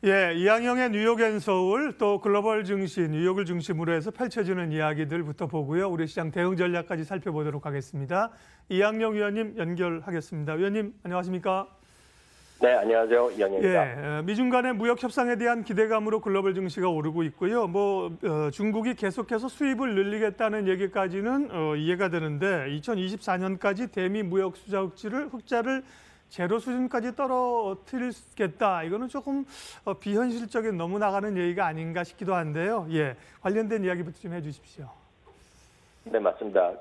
예, 이항영의 뉴욕 앤 서울 또 글로벌 증시, 뉴욕을 중심으로 해서 펼쳐지는 이야기들부터 보고요. 우리 시장 대응 전략까지 살펴보도록 하겠습니다. 이항영 위원님 연결하겠습니다. 위원님 안녕하십니까? 네, 안녕하세요. 이항영입니다. 예, 미중 간의 무역 협상에 대한 기대감으로 글로벌 증시가 오르고 있고요. 중국이 계속해서 수입을 늘리겠다는 얘기까지는 이해가 되는데 2024년까지 대미 무역 흑자를 제로 수준까지 떨어뜨리겠다. 이거는 조금 비현실적인 너무 나가는 얘기가 아닌가 싶기도 한데요. 예, 관련된 이야기부터 좀 해주십시오. 네, 맞습니다.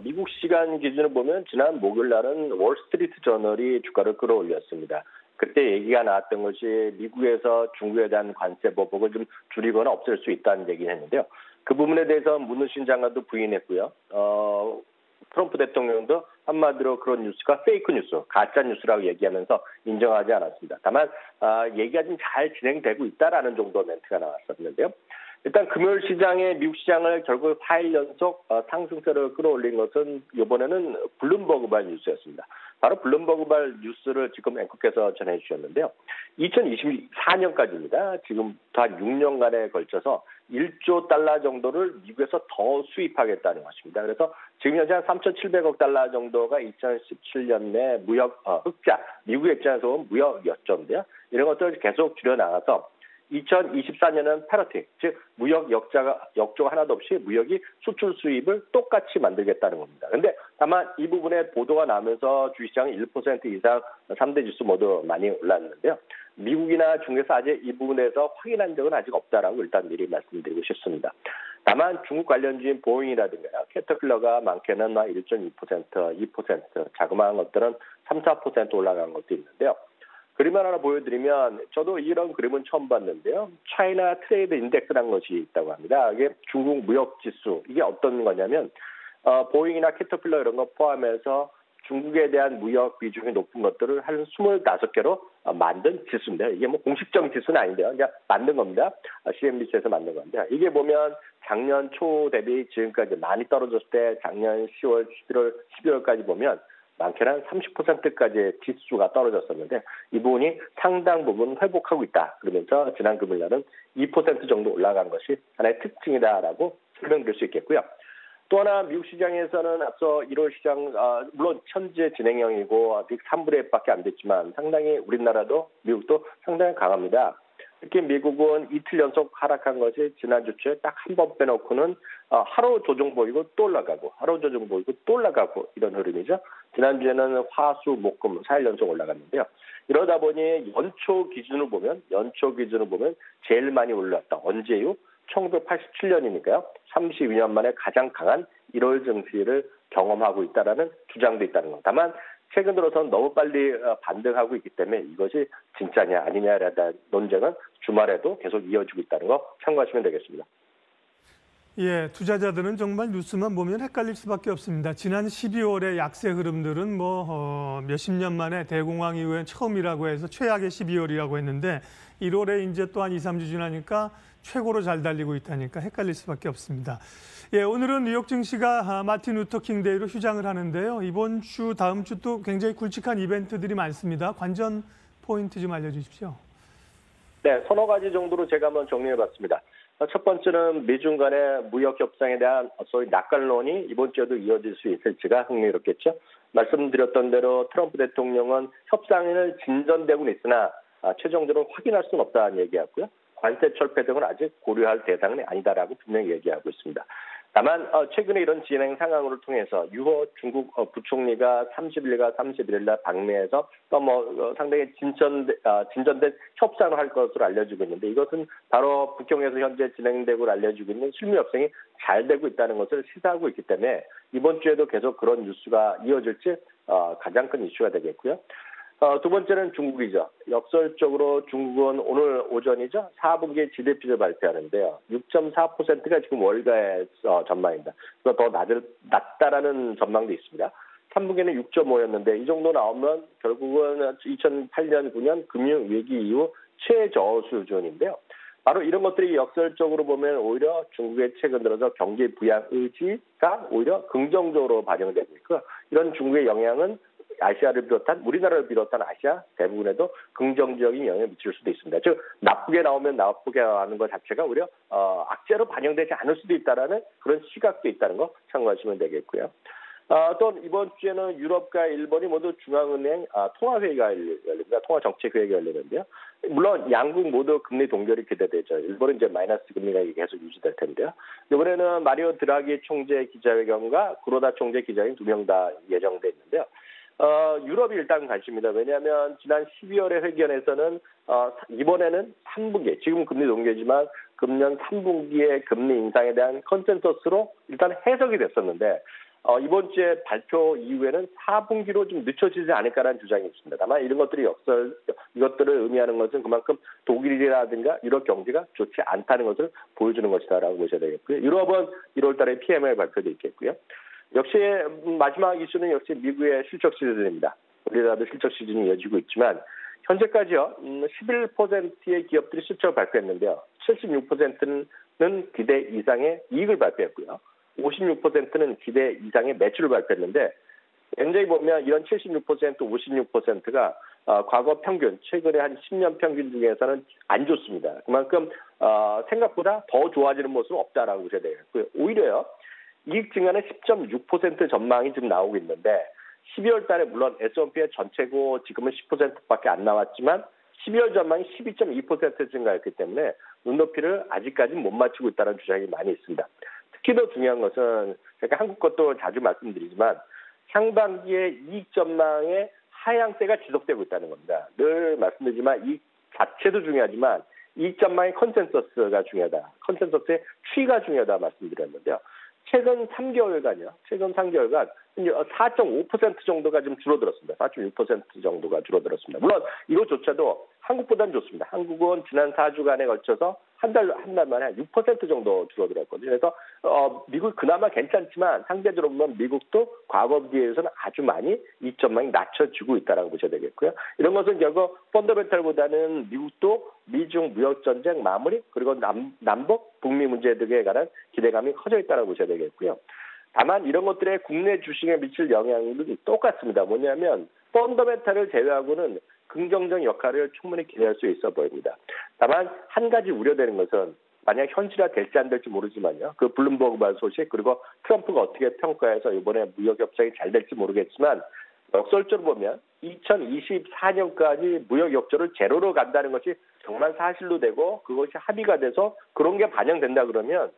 미국 시간 기준으로 보면 지난 목요일 날은 월스트리트 저널이 주가를 끌어올렸습니다. 그때 얘기가 나왔던 것이 미국에서 중국에 대한 관세 보복을 좀 줄이거나 없앨 수 있다는 얘기를 했는데요. 그 부분에 대해서 문우신 장관도 부인했고요. 트럼프 대통령도 한마디로 그런 뉴스가 페이크 뉴스, 가짜 뉴스라고 얘기하면서 인정하지 않았습니다. 다만 얘기가 좀 잘 진행되고 있다라는 정도 멘트가 나왔었는데요. 일단 금요일 시장의 미국 시장을 결국 4일 연속 상승세를 끌어올린 것은 이번에는 블룸버그발 뉴스였습니다. 바로 블룸버그발 뉴스를 지금 앵커께서 전해주셨는데요. 2024년까지입니다. 지금부터 한 6년간에 걸쳐서 1조 달러 정도를 미국에서 더 수입하겠다는 것입니다. 그래서 지금 현재 한 3,700억 달러 정도가 2017년 내 무역 흑자, 미국 입장에서 본 무역 역전인데요. 이런 것들을 계속 줄여나가서 2024년은 패러티, 즉 무역 역조가 하나도 없이 무역이 수출 수입을 똑같이 만들겠다는 겁니다. 그런데 다만 이 부분에 보도가 나면서 주식시장이 1% 이상 3대 지수 모두 많이 올랐는데요. 미국이나 중국에서 아직 이 부분에서 확인한 적은 아직 없다라고 일단 미리 말씀드리고 싶습니다. 다만 중국 관련주인 보잉이라든가 캐터필러가 많게는 1.2%, 2%, 자그마한 것들은 3, 4% 올라간 것도 있는데요. 그림을 하나 보여드리면 저도 이런 그림은 처음 봤는데요. 차이나 트레이드 인덱스라는 것이 있다고 합니다. 이게 중국 무역 지수, 이게 어떤 거냐면 보잉이나 캐터필러 이런 거 포함해서 중국에 대한 무역 비중이 높은 것들을 한 25개로 만든 지수인데요. 이게 뭐 공식적인 지수는 아닌데요. 그냥 만든 겁니다. CNBC에서 만든 건데 이게 보면 작년 초 대비 지금까지 많이 떨어졌을 때 작년 10월, 11월, 12월까지 보면 많게는 한 30%까지의 지수가 떨어졌었는데 이 부분이 상당 부분 회복하고 있다. 그러면서 지난 금요일날은 2% 정도 올라간 것이 하나의 특징이다라고 설명드릴 수 있겠고요. 또 하나 미국 시장에서는 앞서 1월 시장 물론 현재 진행형이고 아직 3분의 1밖에 안 됐지만 상당히 우리나라도 미국도 상당히 강합니다. 특히 미국은 이틀 연속 하락한 것이 지난주 초에 딱 한 번 빼놓고는 하루 조정 보이고 또 올라가고 하루 조정 보이고 또 올라가고 이런 흐름이죠. 지난주에는 화, 수, 목, 금 4일 연속 올라갔는데요. 이러다 보니 연초 기준으로 보면 제일 많이 올랐다. 언제요? 1987년이니까요. 32년 만에 가장 강한 1월 증시를 경험하고 있다라는 주장도 있다는 것. 다만 최근 들어서는 너무 빨리 반등하고 있기 때문에 이것이 진짜냐 아니냐에 대한 논쟁은 주말에도 계속 이어지고 있다는 거 참고하시면 되겠습니다. 예, 투자자들은 정말 뉴스만 보면 헷갈릴 수밖에 없습니다. 지난 12월의 약세 흐름들은 몇십 년 만에 대공황 이후에 처음이라고 해서 최악의 12월이라고 했는데 1월에 이제 또 한 2, 3주 지나니까 최고로 잘 달리고 있다니까 헷갈릴 수밖에 없습니다. 예, 오늘은 뉴욕 증시가 마틴 루터 킹 데이로 휴장을 하는데요. 이번 주, 다음 주 또 굉장히 굵직한 이벤트들이 많습니다. 관전 포인트 좀 알려주십시오. 네, 서너 가지 정도로 제가 한번 정리해봤습니다. 첫 번째는 미중 간의 무역 협상에 대한 소위 낙관론이 이번 주에도 이어질 수 있을지가 흥미롭겠죠. 말씀드렸던 대로 트럼프 대통령은 협상을 진전되고는 있으나 최종적으로 확인할 수는 없다는 얘기였고요. 관세 철폐 등은 아직 고려할 대상은 아니다라고 분명히 얘기하고 있습니다. 다만 최근에 이런 진행 상황을 통해서 유호 중국 부총리가 30일과 31일 날 방미해서 또 상당히 진전된 협상을 할 것으로 알려지고 있는데 이것은 바로 북경에서 현재 진행되고 알려지고 있는 실무 협상이 잘 되고 있다는 것을 시사하고 있기 때문에 이번 주에도 계속 그런 뉴스가 이어질지 가장 큰 이슈가 되겠고요. 두 번째는 중국이죠. 역설적으로 중국은 오늘 오전이죠. 4분기 GDP를 발표하는데요. 6.4%가 지금 월가의 전망입니다. 그거 더 낮다라는 전망도 있습니다. 3분기는 6.5였는데 이 정도 나오면 결국은 2008년, 9년 금융위기 이후 최저 수준인데요. 바로 이런 것들이 역설적으로 보면 오히려 중국의 최근 들어서 경기 부양 의지가 오히려 긍정적으로 반영되고 있고 이런 중국의 영향은 아시아를 비롯한 우리나라를 비롯한 아시아 대부분에도 긍정적인 영향을 미칠 수도 있습니다. 즉 나쁘게 나오면 나쁘게 하는 것 자체가 오히려 악재로 반영되지 않을 수도 있다라는 그런 시각도 있다는 거 참고하시면 되겠고요. 또 이번 주에는 유럽과 일본이 모두 중앙은행 통화회의가 열립니다. 통화정책회의가 열리는데요. 물론 양국 모두 금리 동결이 기대되죠. 일본은 이제 마이너스 금리가 계속 유지될 텐데요. 이번에는 마리오 드라기 총재 기자회견과 구로다 총재 기자회견 2명 다 예정돼 있는데요. 유럽이 일단 관심입니다. 왜냐하면 지난 12월의 회견에서는 이번에는 3분기, 지금 금리 동결이지만 금년 3분기의 금리 인상에 대한 컨센서스로 일단 해석이 됐었는데 이번 주에 발표 이후에는 4분기로 좀 늦춰지지 않을까라는 주장이 있습니다. 다만 이런 것들이 이것들을 의미하는 것은 그만큼 독일이라든가 유럽 경제가 좋지 않다는 것을 보여주는 것이다라고 보셔야 되겠고요. 유럽은 1월 달에 PMI 발표도 있겠고요. 역시 마지막 이슈는 역시 미국의 실적 시즌입니다. 우리나라도 실적 시즌이 이어지고 있지만 현재까지요 11%의 기업들이 실적을 발표했는데요. 76%는 기대 이상의 이익을 발표했고요. 56%는 기대 이상의 매출을 발표했는데 굉장히 보면 이런 76%, 56%가 과거 평균, 최근에 한 10년 평균 중에서는 안 좋습니다. 그만큼 생각보다 더 좋아지는 모습은 없다라고 보셔야 되겠고요. 오히려요. 이익 증가는 10.6% 전망이 지금 나오고 있는데 12월 달에 물론 S&P의 전체고 지금은 10%밖에 안 나왔지만 12월 전망이 12.2% 증가했기 때문에 눈높이를 아직까지는 못 맞추고 있다는 주장이 많이 있습니다. 특히 더 중요한 것은 제가 한국 것도 자주 말씀드리지만 상반기의 이익 전망의 하향세가 지속되고 있다는 겁니다. 늘 말씀드리지만 이익 자체도 중요하지만 이익 전망의 컨센서스가 중요하다. 컨센서스의 추이가 중요하다 말씀드렸는데요. 최근 3개월간 4.5% 정도가 좀 줄어들었습니다. 4.6% 정도가 줄어들었습니다. 물론 이것조차도 한국보다는 좋습니다. 한국은 지난 4주간에 걸쳐서 한 달 만에 6% 정도 줄어들었거든요. 그래서 미국 그나마 괜찮지만 상대적으로 보면 미국도 과거에 비해서는 아주 많이 이익 전망이 낮춰지고 있다라고 보셔야 되겠고요. 이런 것은 결국 펀더멘탈보다는 미국도 미중 무역 전쟁 마무리 그리고 남북 북미 문제 등에 관한 기대감이 커져 있다라고 보셔야 되겠고요. 다만 이런 것들의 국내 주식에 미칠 영향은 똑같습니다. 뭐냐면 펀더멘탈을 제외하고는 긍정적 역할을 충분히 기대할 수 있어 보입니다. 다만 한 가지 우려되는 것은 만약 현실화 될지 안 될지 모르지만요. 그 블룸버그 소식 그리고 트럼프가 어떻게 평가해서 이번에 무역 협상이 잘 될지 모르겠지만 역설적으로 보면 2024년까지 무역 역조를 제로로 간다는 것이 정말 사실로 되고 그것이 합의가 돼서 그런 게 반영된다 그러면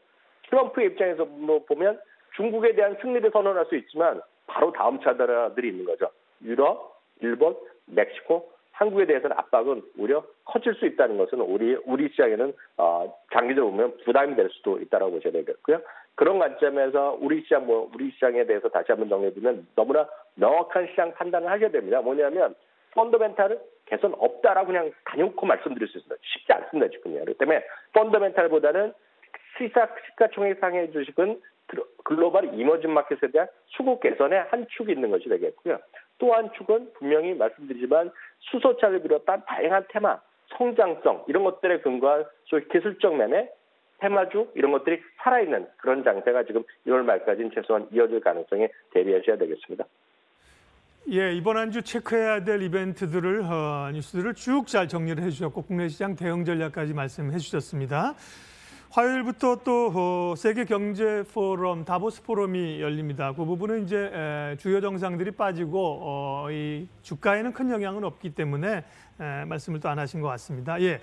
트럼프의 입장에서 보면 중국에 대한 승리를 선언할 수 있지만 바로 다음 차들이 있는 거죠. 유럽, 일본, 멕시코, 한국에 대해서는 압박은 오히려 커질 수 있다는 것은 우리 시장에는 장기적으로 보면 부담이 될 수도 있다고 보셔야 되겠고요. 그런 관점에서 우리 시장에 대해서 다시 한번 정리해주면 너무나 명확한 시장 판단을 하게 됩니다. 뭐냐면 펀더멘탈은 개선 없다라고 그냥 단연코 말씀드릴 수 있습니다. 쉽지 않습니다 지금요. 그렇기 때문에 펀더멘탈보다는 시가총액상의 주식은 글로벌 이머징 마켓에 대한 수급 개선의 한 축이 있는 것이 되겠고요. 또 한 축은 분명히 말씀드리지만 수소차를 비롯한 다양한 테마, 성장성 이런 것들에 근거한 소위 기술적 면의 테마주 이런 것들이 살아있는 그런 장세가 지금 1월 말까지는 최소한 이어질 가능성에 대비하셔야 되겠습니다. 예, 이번 한 주 체크해야 될 이벤트들을 뉴스들을 쭉 잘 정리를 해주셨고 국내 시장 대응 전략까지 말씀해 주셨습니다. 화요일부터 또 세계 경제 포럼 다보스 포럼이 열립니다. 그 부분은 이제 주요 정상들이 빠지고 이 주가에는 큰 영향은 없기 때문에 말씀을 또 안 하신 것 같습니다. 예,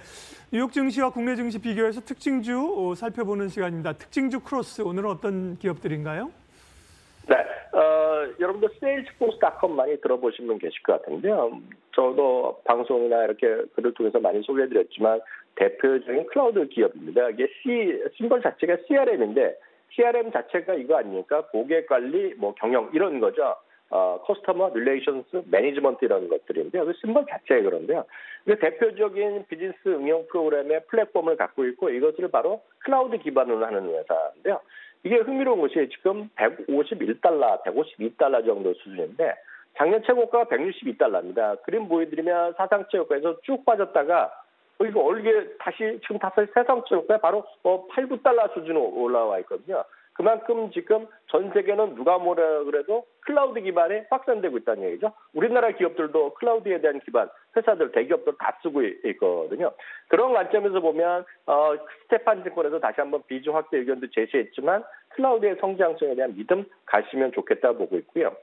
뉴욕 증시와 국내 증시 비교해서 특징주 살펴보는 시간입니다. 특징주 크로스 오늘은 어떤 기업들인가요? 네, 여러분들 세일즈포스.com 많이 들어보신 분 계실 것 같은데요. 저도 방송이나 이렇게 글을 통해서 많이 소개해드렸지만 대표적인 클라우드 기업입니다. 이게 심벌 자체가 CRM인데 CRM 자체가 이거 아닙니까? 고객 관리, 경영 이런 거죠. 커스터머 릴레이션스 매니지먼트 이런 것들인데요. 그 심벌 자체가 그런데요. 대표적인 비즈니스 응용 프로그램의 플랫폼을 갖고 있고 이것을 바로 클라우드 기반으로 하는 회사인데요. 이게 흥미로운 것이 지금 151달러, 152달러 정도 수준인데 작년 최고가가 162달러입니다. 그림 보여드리면 사상 최고가에서 쭉 빠졌다가 이게 다시 세상 최고가 바로 8, 9달러 수준으로 올라와 있거든요. 그만큼 지금 전 세계는 누가 뭐라 그래도 클라우드 기반에 확산되고 있다는 얘기죠. 우리나라 기업들도 클라우드에 대한 기반, 회사들, 대기업들 다 쓰고 있거든요. 그런 관점에서 보면 스테판 증권에서 다시 한번 비중 확대 의견도 제시했지만 클라우드의 성장성에 대한 믿음 가시면 좋겠다 보고 있고요.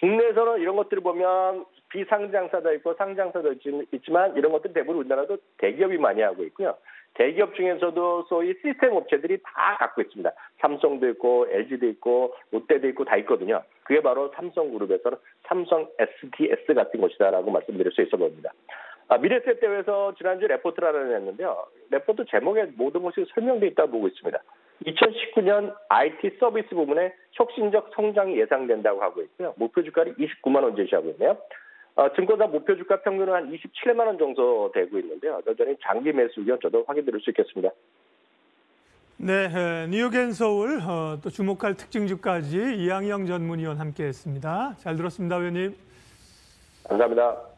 국내에서는 이런 것들을 보면 비상장사도 있고 상장사도 있지만 이런 것들 대부분 우리나라도 대기업이 많이 하고 있고요. 대기업 중에서도 소위 시스템 업체들이 다 갖고 있습니다. 삼성도 있고 LG도 있고 롯데도 있고 다 있거든요. 그게 바로 삼성그룹에서는 삼성 SDS 같은 것이다라고 말씀드릴 수 있어 보입니다. 미래세 대회에서 지난주 레포트를 하나 냈는데요. 레포트 제목에 모든 것이 설명되어 있다고 보고 있습니다. 2019년 IT 서비스 부문의 혁신적 성장이 예상된다고 하고 있고요. 목표 주가를 29만 원 제시하고 있네요. 증권사 목표 주가 평균은 한 27만 원 정도 되고 있는데요. 여전히 장기 매수 의견 저도 확인드릴 수 있겠습니다. 네, 뉴욕앤서울 또 주목할 특징주까지 이항영 전문위원 함께했습니다. 잘 들었습니다, 의원님. 감사합니다.